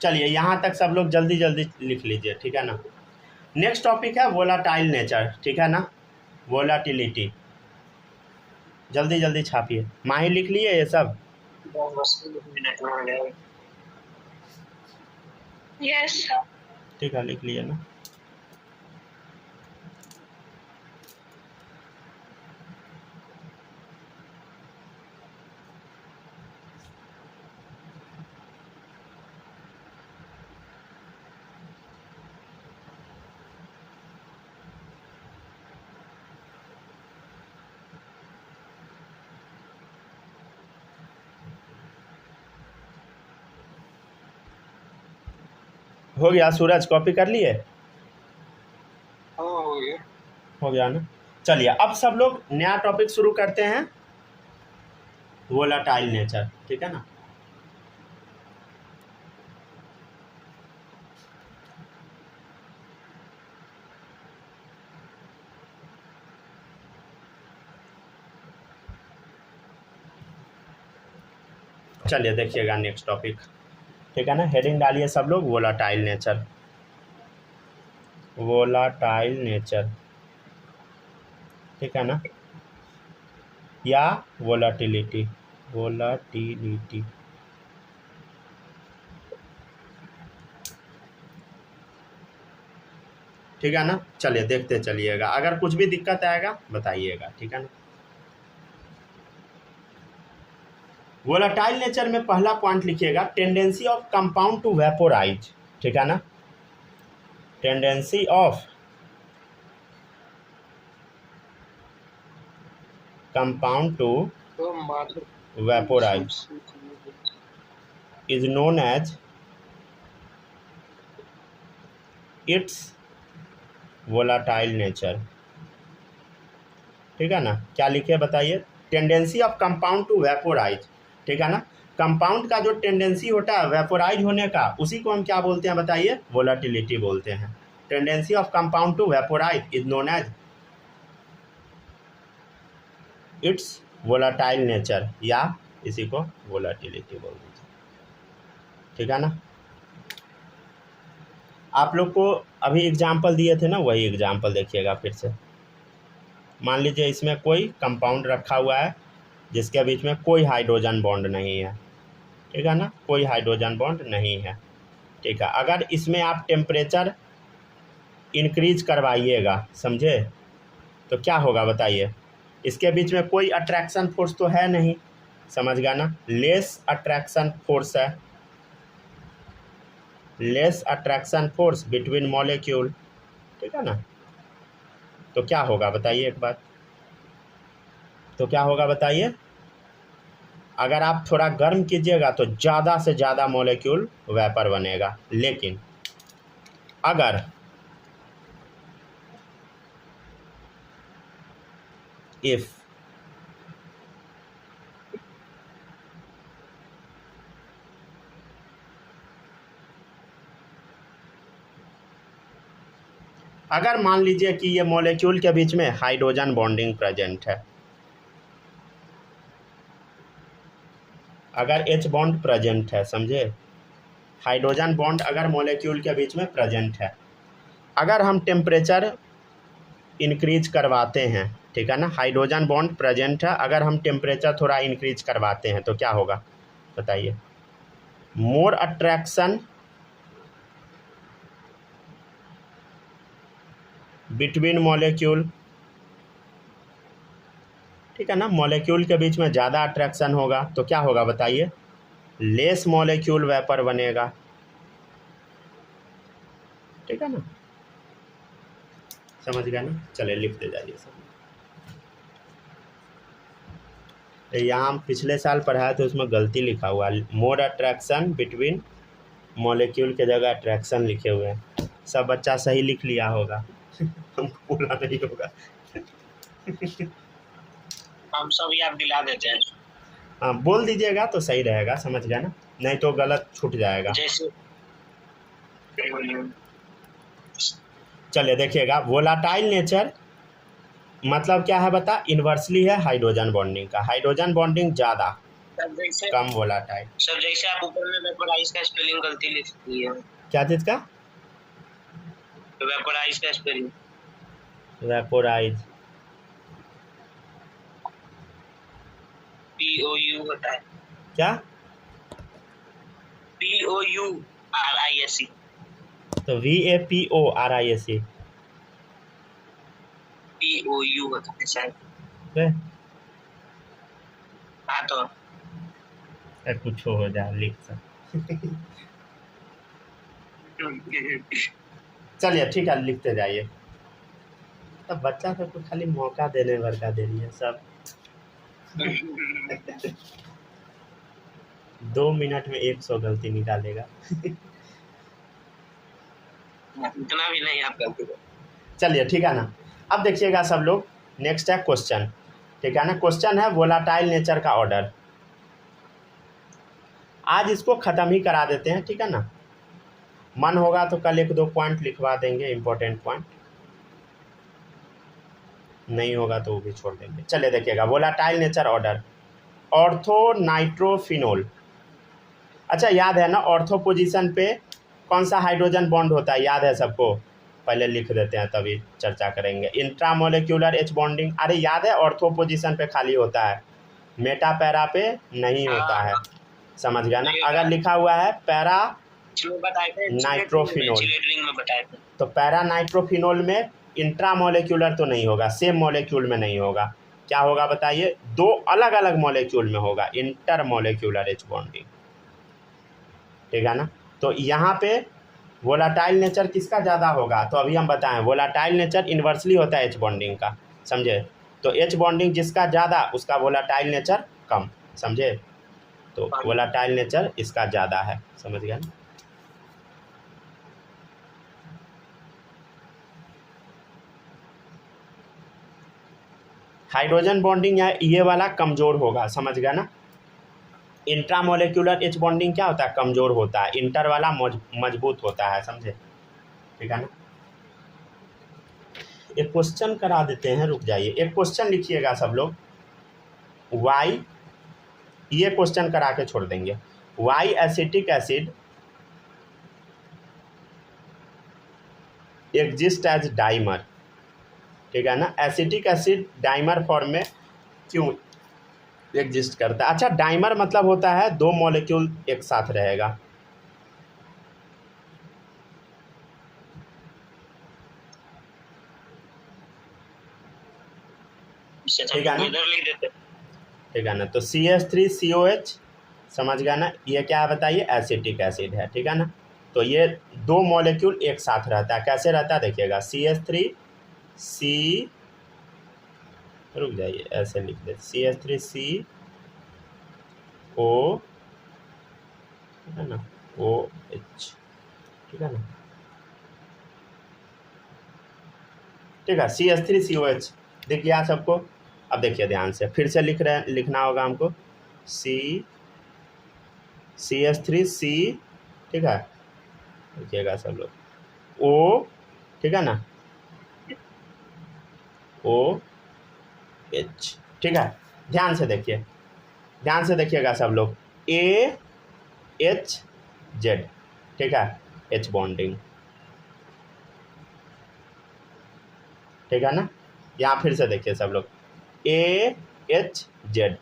चलिए यहाँ तक सब लोग जल्दी जल्दी लिख लीजिए, ठीक है ना। नेक्स्ट टॉपिक है वोलाटाइल नेचर, ठीक है ना, वोलाटिलिटी। जल्दी जल्दी छापिए। माही लिख लिए ये सब? यस, ठीक है, लिख लिए ना। हो गया सूरज, कॉपी कर लिए? हो गया ना। चलिए अब सब लोग नया टॉपिक शुरू करते हैं, वोलाटाइल नेचर, ठीक है ना। चलिए देखिएगा नेक्स्ट टॉपिक, ठीक है ना। हेडिंग डालिए सब लोग, वोलाटाइल नेचर, वोलाटाइल नेचर, ठीक है ना, या वोलाटिलिटी, वोलाटिलिटी। ठीक है ना। चलिए देखते चलिएगा, अगर कुछ भी दिक्कत आएगा बताइएगा, ठीक है ना। वोलाटाइल नेचर में पहला पॉइंट लिखिएगा, tendency of compound to vaporize, ठीक है ना, tendency of compound to vaporize is known as its volatile nature, ठीक है ना। क्या लिखे बताइए, tendency of compound to vaporize, ठीक है ना। कंपाउंड का जो टेंडेंसी होता है वेपोराइज होने का, उसी को हम क्या बोलते हैं बताइए, वोलाटिलिटी बोलते हैं। Tendency of compound to vaporize is known as its volatile nature, या इसी को वोलाटिलिटी बोल दीजिए, ठीक है ना। आप लोग को अभी एग्जाम्पल दिए थे ना, वही एग्जाम्पल देखिएगा फिर से। मान लीजिए इसमें कोई कंपाउंड रखा हुआ है जिसके बीच में कोई हाइड्रोजन बॉन्ड नहीं है, ठीक है ना, कोई हाइड्रोजन बॉन्ड नहीं है, ठीक है। अगर इसमें आप टेम्परेचर इंक्रीज करवाइएगा, समझे, तो क्या होगा बताइए, इसके बीच में कोई अट्रैक्शन फोर्स तो है नहीं, समझ गया ना, लेस अट्रैक्शन फोर्स है, less attraction force between molecule, ठीक है ना। तो क्या होगा बताइए एक बात, तो क्या होगा बताइए, अगर आप थोड़ा गर्म कीजिएगा तो ज़्यादा से ज़्यादा मॉलिक्यूल वेपर बनेगा, लेकिन अगर इफ अगर मान लीजिए कि ये मॉलिक्यूल के बीच में हाइड्रोजन बॉन्डिंग प्रेजेंट है, अगर H बॉन्ड प्रेजेंट है, समझे, हाइड्रोजन बॉन्ड अगर मॉलिक्यूल के बीच में प्रेजेंट है, अगर हम टेम्परेचर इंक्रीज करवाते हैं, ठीक है ना, हाइड्रोजन बॉन्ड प्रेजेंट है, अगर हम टेम्परेचर थोड़ा इंक्रीज करवाते हैं तो क्या होगा बताइए? मोर अट्रैक्शन बिटवीन मॉलिक्यूल, ठीक है ना, मॉलिक्यूल के बीच में ज़्यादा अट्रैक्शन होगा तो क्या होगा बताइए? लेस मॉलिक्यूल वेपर बनेगा, ठीक है ना, समझ गया ना? चलिए लिखते जाइए सब। तो यहाँ हम पिछले साल पढ़ाया तो उसमें गलती लिखा हुआ है, मोर अट्रैक्शन बिटवीन मॉलिक्यूल के जगह अट्रैक्शन लिखे हुए हैं। सब बच्चा सही लिख लिया होगा हमको बोला नहीं होगा हम सब याद दिला देते हैं। हाँ बोल दीजिएगा तो सही रहेगा, समझ गया ना, नहीं तो गलत छूट जाएगा। जैसे चलिए देखिएगा, वोलाटाइल नेचर मतलब क्या है बता? इन्वर्सली है हाइड्रोजन बॉन्डिंग का, हाइड्रोजन बॉन्डिंग ज़्यादा, सब जैसे कम वोलाटाइल। सब जैसे आप ऊपर में वेपोराइज का स्पेलिंग गलती लिख दिए हैं। क्या चीज़ का? वेपोराइज का स्पेलिंग वेपोराइज, POU होता है, क्या? POURISE। तो VAPORISE POU होता है शायद। है? हाँ तो कुछ हो जाए लिख सब चलिए ठीक है, लिखते जाइए। तब बच्चा सबको खाली मौका देने भर का दे रही है सब 2 मिनट में 100 गलती निकालेगा इतना भी नहीं आप गलती करो। चलिए ठीक है ना। अब देखिएगा सब लोग, नेक्स्ट है क्वेश्चन, ठीक है ना। क्वेश्चन है वोलाटाइल नेचर का ऑर्डर। आज इसको ख़त्म ही करा देते हैं, ठीक है ना। मन होगा तो कल 1-2 पॉइंट लिखवा देंगे, इम्पोर्टेंट पॉइंट, नहीं होगा तो वो भी छोड़ देंगे। चलिए देखिएगा, volatile nature order, ortho nitrophenol. अच्छा याद है ना, ऑर्थो पोजीशन पे कौन सा हाइड्रोजन बॉन्ड होता है, याद है सबको? पहले लिख देते हैं तभी चर्चा करेंगे। इंट्रामोलिक्यूलर एच बॉन्डिंग, अरे याद है, ऑर्थो पोजीशन पे खाली होता है, मेटा पैरा पे नहीं होता है, समझ गया ना। अगर लिखा हुआ है पैरा नाइट्रोफिनोल तो पैरा नाइट्रोफिनोल में इंट्रामोलिक्यूलर तो नहीं होगा, सेम मॉलिक्यूल में नहीं होगा, क्या होगा बताइए? 2 अलग अलग मॉलिक्यूल में होगा, इंटरमोलिक्यूलर एच बॉन्डिंग, ठीक है ना। तो यहाँ पे वोलाटाइल नेचर किसका ज़्यादा होगा? तो अभी हम बताएं, वोलाटाइल नेचर इन्वर्सली होता है एच बॉन्डिंग का, समझे। तो एच बॉन्डिंग जिसका ज़्यादा उसका वोलाटाइल नेचर कम, समझे। तो वोलाटाइल नेचर इसका ज़्यादा है, समझ गया ना। हाइड्रोजन बॉन्डिंग ये वाला कमज़ोर होगा, समझ गया ना। इंट्रामोलिक्यूलर एच बॉन्डिंग क्या होता है? कमज़ोर होता है, इंटर वाला मजबूत होता है, समझे, ठीक है ना। एक क्वेश्चन करा देते हैं, रुक जाइए, एक क्वेश्चन लिखिएगा सब लोग। वाई, ये क्वेश्चन करा के छोड़ देंगे। Why acetic acid exist as dimer, ठीक है ना। एसिटिक एसिड डाइमर फॉर्म में क्यों एग्जिस्ट करता है? अच्छा, डाइमर मतलब होता है 2 मॉलिक्यूल एक साथ रहेगा, ठीक है ना, ठीक है ना। तो CH3COH, समझ गया ना, ये क्या है बताइए? एसिटिक एसिड है, ठीक है ना। तो ये 2 मॉलिक्यूल एक साथ रहता है, कैसे रहता है देखिएगा, CH3C, रुक जाइए ऐसे लिख दे, CH3CO, ठीक है ना, OH, ठीक है ना, ठीक है, CH3COH दिख गया सबको। अब देखिए ध्यान से, फिर से लिखना होगा हमको, CH3C, ठीक है, देखिएगा सब लोग, O, ठीक है ना, OH, ठीक है। ध्यान से देखिए, ध्यान से देखिएगा सब लोग, AHZ, ठीक है, H बॉन्डिंग, ठीक है ना। यहाँ फिर से देखिए सब लोग, AHZ,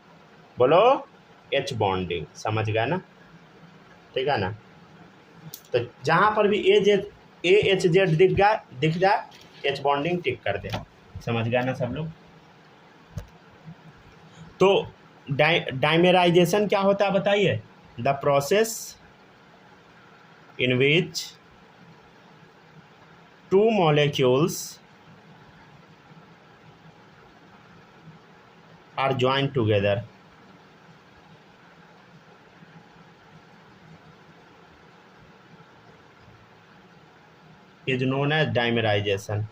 बोलो H बॉन्डिंग, समझ गए ना, ठीक है ना। तो जहाँ पर भी AHZ दिख जाए H बॉन्डिंग टिक कर दे, समझ गए ना सब लोग। तो डाइमेराइजेशन क्या होता है बताइए, the process in which two molecules are join together, is known as dimerisation.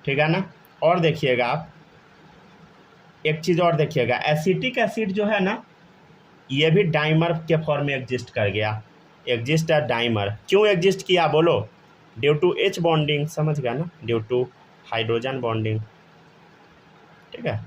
ठीक है ना। और देखिएगा आप एक चीज़ और देखिएगा, एसिटिक एसिड जो है ना, ये भी डाइमर के फॉर्म में एग्जिस्ट कर गया, एग्जिस्ट है डाइमर। क्यों एग्जिस्ट किया बोलो, ड्यू टू H बॉन्डिंग, समझ गया ना, ड्यू टू हाइड्रोजन बॉन्डिंग, ठीक है।